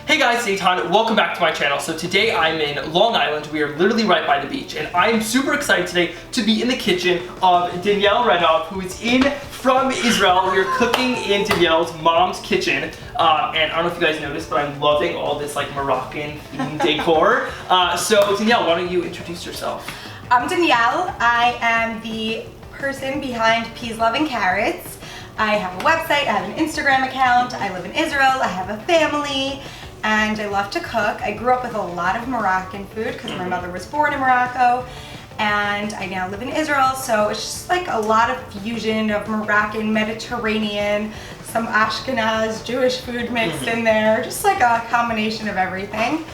Hey guys, it's Eitan. Welcome back to my channel. So today I'm in Long Island. We are literally right by the beach, and I'm super excited today to be in the kitchen of Danielle Renov, who is from Israel. We are cooking in Danielle's mom's kitchen, and I don't know if you guys noticed, but I'm loving all this like Moroccan themed decor. So Danielle, why don't you introduce yourself? I'm Danielle. I am the person behind Peas, Love, and Carrots. I have a website, I have an Instagram account, I live in Israel, I have a family, and I love to cook. I grew up with a lot of Moroccan food because my mother was born in Morocco, and I now live in Israel, so it's just like a lot of fusion of Moroccan, Mediterranean, some Ashkenaz, Jewish food mixed in there, just like a combination of everything.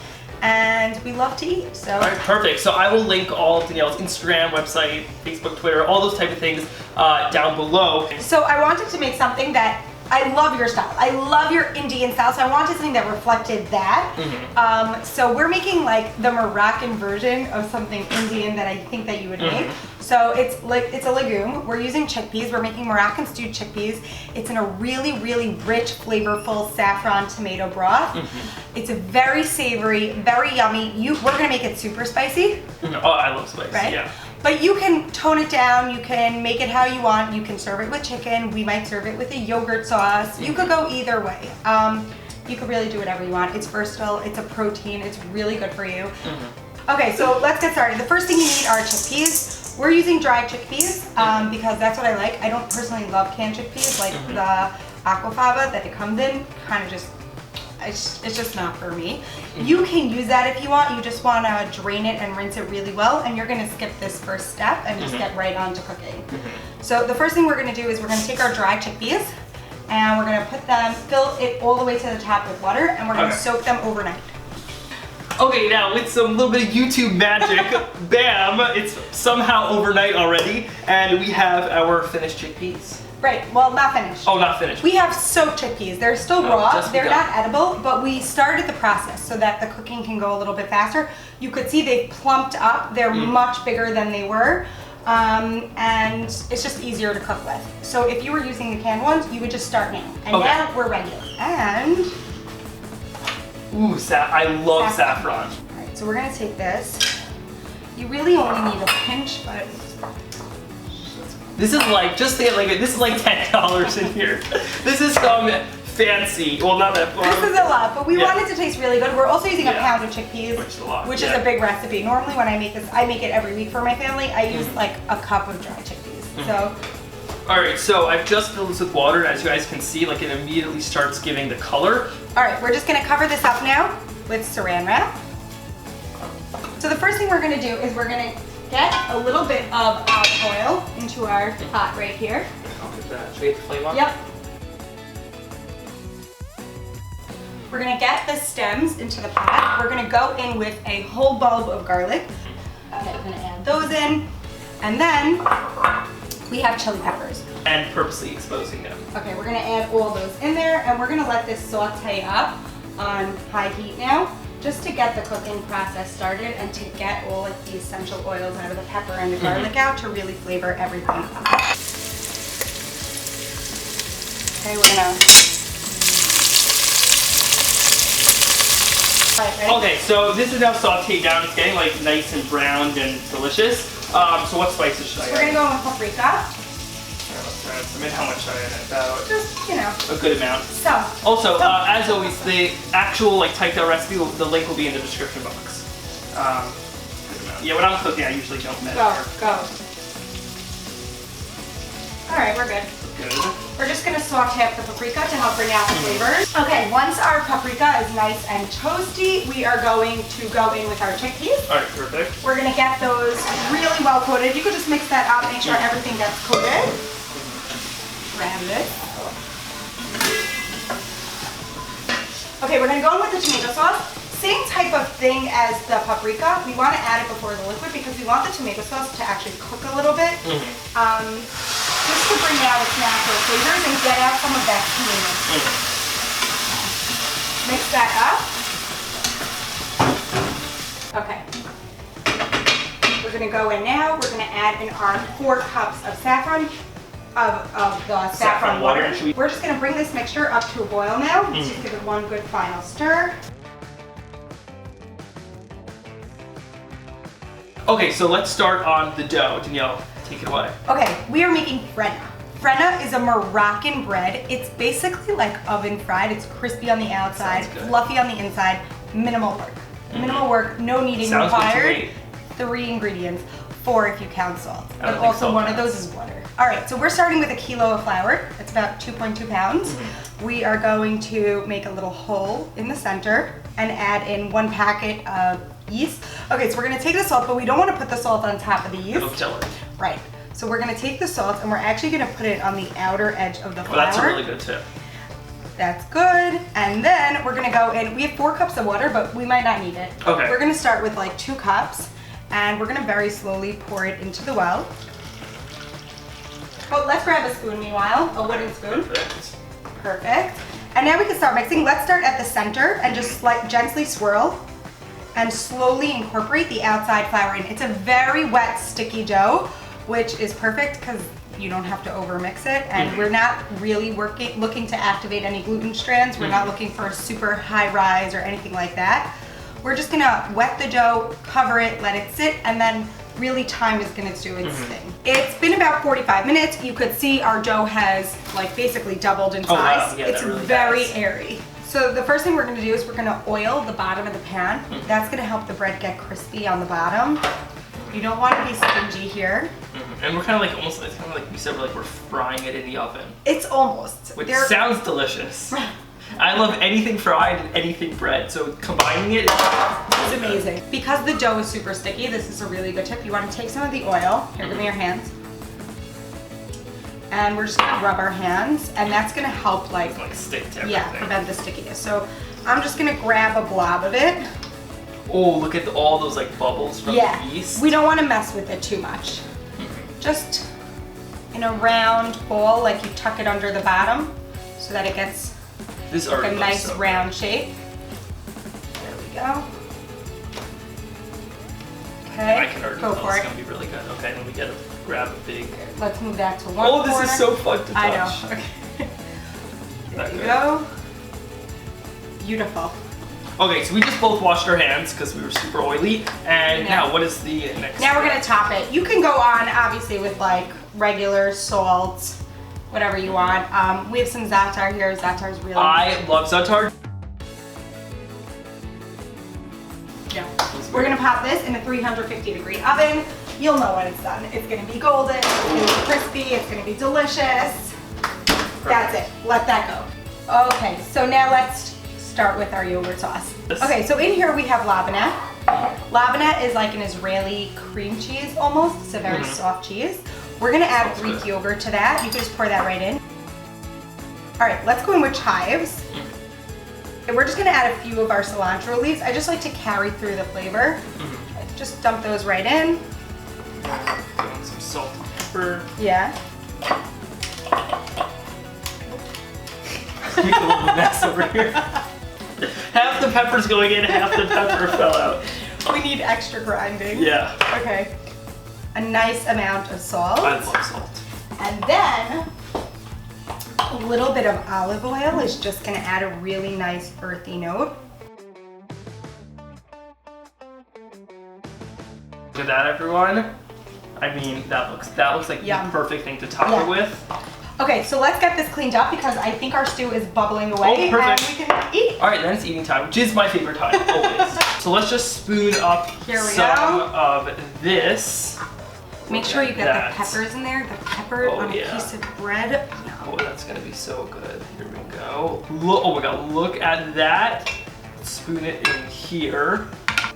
And we love to eat, so. All right, perfect. So I will link all of Danielle's Instagram, website, Facebook, Twitter, all those type of things down below. So I wanted to make something that, I love your style. I love your Indian style, so I wanted something that reflected that. So we're making like the Moroccan version of something Indian that I think that you would make. So it's a legume. We're using chickpeas. We're making Moroccan stewed chickpeas. It's in a really, really rich, flavorful saffron tomato broth. It's very savory, very yummy. We're gonna make it super spicy. Oh, I love spice, right? Yeah. But you can tone it down, you can make it how you want, you can serve it with chicken, we might serve it with a yogurt sauce. You could go either way. You could really do whatever you want. It's versatile, it's a protein, it's really good for you. Okay, so let's get started. The first thing you need are chickpeas. We're using dried chickpeas because that's what I like. I don't personally love canned chickpeas, like the aquafaba that it comes in, kind of just, it's just not for me. You can use that if you want. You just want to drain it and rinse it really well, and you're going to skip this first step and just get right on to cooking. So the first thing we're going to do is we're going to take our dried chickpeas and we're going to put them, fill it all the way to the top with water, and we're going to soak them overnight. Okay, now with some little bit of YouTube magic, bam, it's somehow overnight already, and we have our finished chickpeas. Right, well, not finished. Oh, not finished. We have soaked chickpeas. They're still raw. They're begun. not edible, but we started the process so that the cooking can go a little bit faster. You could see they've plumped up. They're much bigger than they were, and it's just easier to cook with. So if you were using the canned ones, you would just start now. And now we're ready. And ooh, I love saffron. All right, so we're gonna take this. You really only need a pinch, but. This is like, just think like, this is like $10 in here. This is some fancy, well not that far. This is a lot, but we want it to taste really good. We're also using a pound of chickpeas, which is a big recipe. Normally when I make this, I make it every week for my family. I use like a cup of dried chickpeas, so. All right, so I've just filled this with water, and as you guys can see, like it immediately starts giving the color. All right, we're just gonna cover this up now with saran wrap. So the first thing we're gonna do is we're gonna get a little bit of olive oil into our pot right here. I'll get that. Should I get the flame on? Yep. We're gonna get the stems into the pot. We're gonna go in with a whole bulb of garlic. Okay, we're gonna add those in. And then we have chili peppers. And purposely exposing them. Okay, we're gonna add all those in there, and we're gonna let this saute up on high heat now, just to get the cooking process started and to get all like the essential oils out of the pepper and the garlic out to really flavor everything. Okay, we're gonna. All right, ready? Okay, so this is now sauteed down. It's getting like nice and browned and delicious. So what spices should I add? We're gonna go with paprika. How much should I add? About Just, you know. a good amount. So. Also, as always, the actual like typed out recipe, the link will be in the description box. Good amount. Yeah, when I'm cooking, I usually don't measure. Go. All right, we're good. Good. We're just gonna saute up the paprika to help bring out the flavors. Okay, once our paprika is nice and toasty, we are going to go in with our chickpeas. All right, perfect. We're gonna get those really well coated. You could just mix that up, make sure everything gets coated. Grab it. Okay, we're gonna go in with the tomato sauce. Same type of thing as the paprika. We want to add it before the liquid because we want the tomato sauce to actually cook a little bit. Just to bring out its natural flavors and get out some of that creaminess. Mix that up. Okay. We're gonna go in now. We're gonna add in our 4 cups of saffron. Of the saffron water. We're just gonna bring this mixture up to a boil now. Let's just give it one good final stir. Okay, so let's start on the dough. Danielle, take it away. Okay, we are making frenna. Frenna is a Moroccan bread. It's basically like oven fried. It's crispy on the outside, fluffy on the inside, minimal work. Minimal work, no kneading required. 3 ingredients, 4 if you count salt. But also one of those is water. All right, so we're starting with a kilo of flour. It's about 2.2 pounds. We are going to make a little hole in the center and add in 1 packet of yeast. Okay, so we're gonna take the salt, but we don't wanna put the salt on top of the yeast. No jelly. Right. So we're gonna take the salt and we're actually gonna put it on the outer edge of the flour. Well, that's a really good tip. That's good. And then we're gonna go in, we have 4 cups of water, but we might not need it. Okay. We're gonna start with like 2 cups and we're gonna very slowly pour it into the well. Oh, let's grab a spoon meanwhile, a wooden spoon. Perfect. Perfect. And now we can start mixing. Let's start at the center and just like gently swirl and slowly incorporate the outside flour in. It's a very wet, sticky dough, which is perfect because you don't have to overmix it. And we're not really looking to activate any gluten strands. We're not looking for a super high rise or anything like that. We're just gonna wet the dough, cover it, let it sit, and then really time is gonna do its thing. It's been about 45 minutes. You could see our dough has like basically doubled in size. Oh, wow. Yeah, it's really very airy. So the first thing we're gonna do is we're gonna oil the bottom of the pan. That's gonna help the bread get crispy on the bottom. You don't wanna be stingy here. And we're kind of like, almost, it's kind of like you said, we're frying it in the oven. It's almost. Which sounds delicious. I love anything fried and anything bread, so combining it is amazing. Because the dough is super sticky, this is a really good tip. You want to take some of the oil, here, give me your hands. And we're just gonna rub our hands, and that's gonna help like stick to everything. Yeah, prevent the stickiness. So I'm just gonna grab a blob of it. Oh, look at all those like bubbles from the yeast. We don't want to mess with it too much. Just in a round ball, like you tuck it under the bottom so that it gets like a nice round shape. There we go. Okay, I can already go tell for it's it. gonna be really good. Okay, then we gotta grab a big. Let's move that to one Oh, this corner. is so fun to touch. I know. Okay. There you go. Beautiful. Okay, so we just both washed our hands because we were super oily. And now what is the next Now we're step? gonna top it. You can go on, obviously, with like regular salt, whatever you want. We have some za'atar here. Za'atar is really I love za'atar. Yeah. We're gonna pop this in a 350-degree oven. You'll know when it's done. It's gonna be golden, it's gonna be crispy, it's gonna be delicious. Perfect. That's it. Let that go. Okay, so now let's start with our yogurt sauce. Okay, so in here we have labanat. Labanat is like an Israeli cream cheese almost. It's a very soft cheese. We're gonna add Greek yogurt to that. You can just pour that right in. All right, let's go in with chives. And we're just gonna add a few of our cilantro leaves. I just like to carry through the flavor. Just dump those right in. Some salt and pepper. Yeah. Make a little mess over here. Half the pepper's going in, half the pepper fell out. We need extra grinding. Yeah. Okay. A nice amount of salt. I love salt. And then a little bit of olive oil is just gonna add a really nice earthy note. Look at that, everyone. I mean, that looks like the perfect thing to top it with. Okay, so let's get this cleaned up because I think our stew is bubbling away and we can eat. All right, then it's eating time, which is my favorite time, always. So let's just spoon up some of this. Make sure you get the peppers in there. The pepper on a piece of bread. Oh, that's gonna be so good. Here we go. Look, oh my God, look at that. Let's spoon it in here.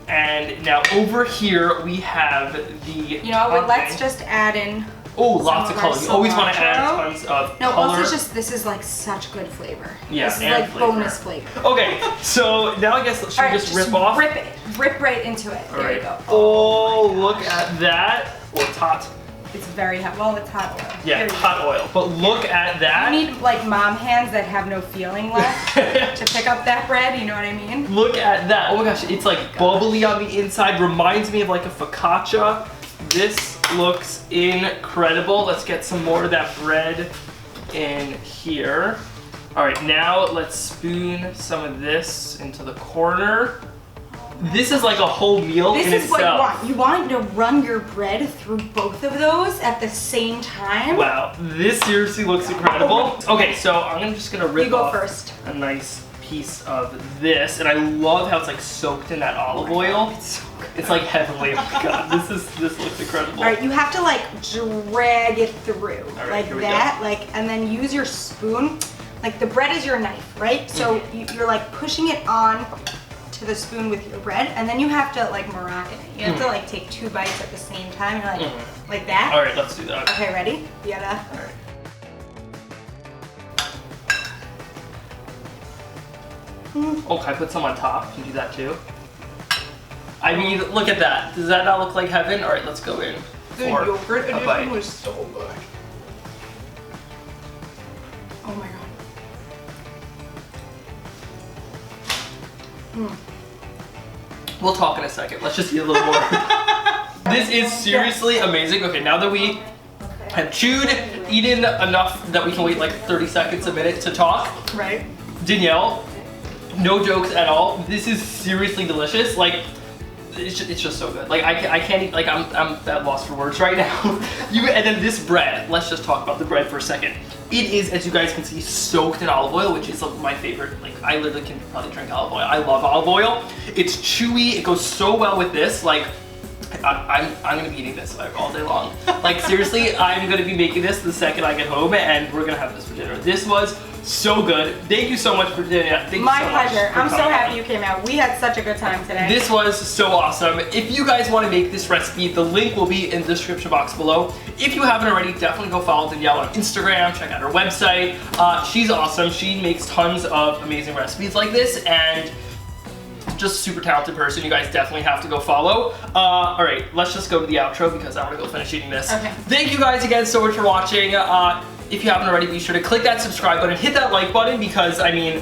And now over here we have the You know what, let's just add in lots of color. You always want to add tons of color. No, also just, this is like such good flavor. Yeah, this is like bonus flavor. Okay, so now I guess, should we just rip off? Rip it. Rip right into it. There you go. Oh, look at that. Oh, it's hot. It's very hot. Well, it's hot oil. Yeah, it's hot oil. But look at that. You need like mom hands that have no feeling left to pick up that bread, you know what I mean? Look at that. Oh my gosh, it's like bubbly on the inside. Reminds me of like a focaccia. This looks incredible. Let's get some more of that bread in here. All right, now let's spoon some of this into the corner. This is like a whole meal in This is what you itself. want. You want to run your bread through both of those at the same time. Wow, this seriously looks incredible. Okay, so I'm just gonna rip You go off first. a nice piece of this, and I love how it's like soaked in that olive oil. It's so good. It's like heavenly. Oh my god, this looks incredible. All right, you have to like drag it through right, like here we that, like, and then use your spoon. Like the bread is your knife, right? So you're like pushing it on to the spoon with your bread, and then you have to like Moroccan it. You have to like take 2 bites at the same time. You're like that. All right, let's do that. Okay, ready? You gotta. All right. Oh, can I put some on top? Can you do that too? I mean, look at that. Does that not look like heaven? All right, let's go in The for yogurt a edition bite. was so good. Oh my god. We'll talk in a second. Let's just eat a little more. This is seriously amazing. Okay, now that we have chewed, eaten enough that we can wait like 30 seconds, a minute to talk. Right? Danielle, no jokes at all. This is seriously delicious. Like, it's just so good. Like I can't eat, like I'm at loss for words right now. And then this bread. Let's just talk about the bread for a second. It is, as you guys can see, soaked in olive oil, which is my favorite. Like I literally can probably drink olive oil. I love olive oil. It's chewy. It goes so well with this. Like I'm gonna be eating this like all day long. Like seriously, I'm gonna be making this the second I get home, and we're gonna have this for dinner. This was so good. Thank you so much for dinner. Thank you My so much pleasure. for I'm so coming. happy you came out. We had such a good time today. This was so awesome. If you guys want to make this recipe, the link will be in the description box below. If you haven't already, definitely go follow Danielle on Instagram, check out her website. She's awesome. She makes tons of amazing recipes like this, and just super talented person. You guys definitely have to go follow. All right, let's just go to the outro because I want to go finish eating this. Okay. Thank you guys again so much for watching. If you haven't already, be sure to click that subscribe button, hit that like button because, I mean,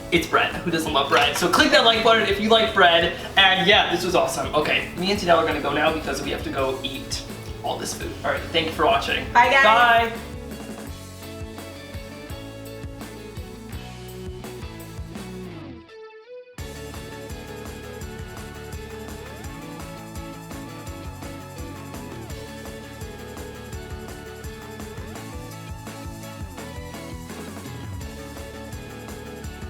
it's bread. Who doesn't love bread? So click that like button if you like bread. And yeah, this was awesome. Okay, me and Danielle are gonna go now because we have to go eat all this food. All right, thank you for watching. Bye, guys. Bye.